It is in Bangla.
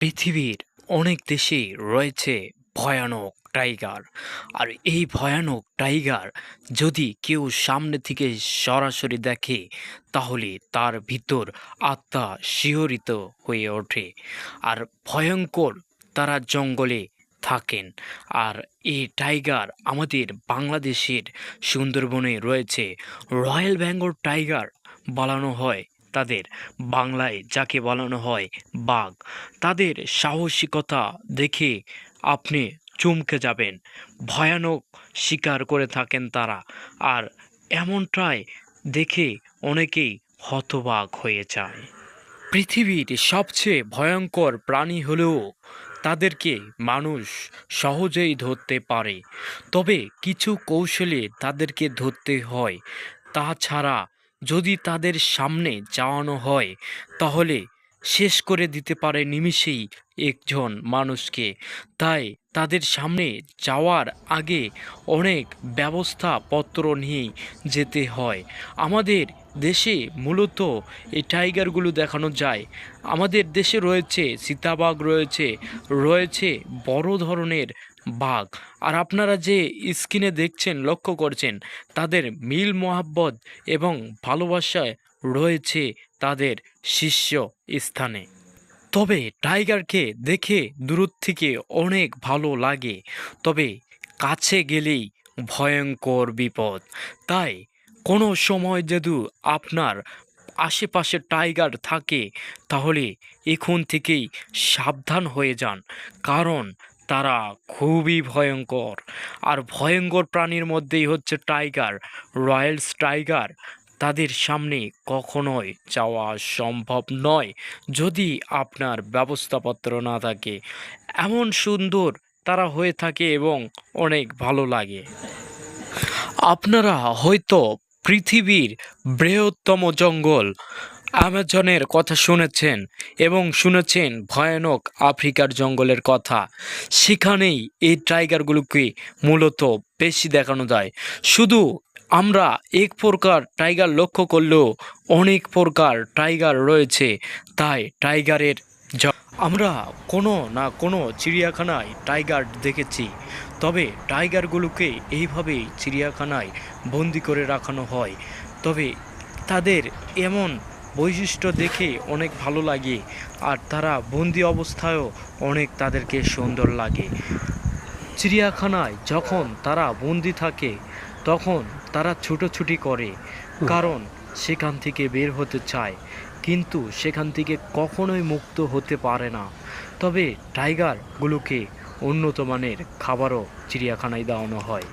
পৃথিবীর অনেক দেশেই রয়েছে ভয়ানক টাইগার। আর এই ভয়ানক টাইগার যদি কেউ সামনে থেকে সরাসরি দেখে তাহলে তার ভিতর আত্মা শিহরিত হয়ে ওঠে। আর ভয়ঙ্কর তারা জঙ্গলে থাকেন। আর এই টাইগার আমাদের বাংলাদেশের সুন্দরবনে রয়েছে। রয়্যাল বেঙ্গল টাইগার বলানো হয় তাদের, বাংলায় যাকে বলানো হয় বাঘ। তাদের সাহসিকতা দেখে আপনি চমকে যাবেন। ভয়ানক শিকার করে থাকেন তারা। আর এমনটাই দেখে অনেকেই হতবাক হয়ে যায়। পৃথিবীর সবচেয়ে ভয়ঙ্কর প্রাণী হলেও তাদেরকে মানুষ সহজেই ধরতে পারে, তবে কিছু কৌশলে তাদেরকে ধরতে হয়। তাছাড়া যদি তাদের সামনে যাওয়ানো হয় তাহলে শেষ করে দিতে পারে নিমিষেই একজন মানুষকে। তাই তাদের সামনে যাওয়ার আগে অনেক ব্যবস্থাপত্র নিয়েই যেতে হয়। আমাদের দেশে মূলত এই টাইগারগুলো দেখানো যায়। আমাদের দেশে রয়েছে চিতাবাঘ, রয়েছে রয়েছে বড় ধরনের বাঘ। আর আপনারা যে স্ক্রিনে দেখছেন, লক্ষ্য করছেন, তাদের মিল মোহাব্বত এবং ভালোবাসায় রয়েছে তাদের শীর্ষ স্থানে। তবে টাইগারকে দেখে দূর থেকে অনেক ভালো লাগে, তবে কাছে গেলেই ভয়ঙ্কর বিপদ। তাই কোনো সময় যদি আপনার আশেপাশে টাইগার থাকে তাহলে এখন থেকেই সাবধান হয়ে যান, কারণ তারা খুবই ভয়ঙ্কর। আর ভয়ঙ্কর প্রাণীর মধ্যেই হচ্ছে টাইগার, রয়্যাল টাইগার। তাদের সামনে কখনোই যাওয়া সম্ভব নয় যদি আপনার ব্যবস্থাপত্র না থাকে। এমন সুন্দর তারা হয়ে থাকে এবং অনেক ভালো লাগে। আপনারা হয়তো পৃথিবীর বৃহত্তম জঙ্গল অ্যামাজনের কথা শুনেছেন এবং শুনেছেন ভয়ানক আফ্রিকার জঙ্গলের কথা। সেখানেই এই টাইগারগুলোকে মূলত বেশি দেখানো যায়। শুধু আমরা এক প্রকার টাইগার লক্ষ্য করলেও অনেক প্রকার টাইগার রয়েছে। তাই টাইগারের আমরা কোনো না কোনো চিড়িয়াখানায় টাইগার দেখেছি, তবে টাইগারগুলোকে এইভাবেই চিড়িয়াখানায় বন্দি করে রাখানো হয়। তবে তাদের এমন বৈশিষ্ট্য দেখে অনেক ভালো লাগে। আর তারা বন্দি অবস্থায়ও অনেক তাদেরকে সুন্দর লাগে। চিড়িয়াখানায় যখন তারা বন্দি থাকে তখন তারা ছুটোছুটি করে, কারণ সেখান থেকে বের হতে চায়, কিন্তু সেখান থেকে কখনোই মুক্ত হতে পারে না। তবে টাইগারগুলোকে উন্নত মানের খাবারও চিড়িয়াখানায় দেওয়ানো হয়।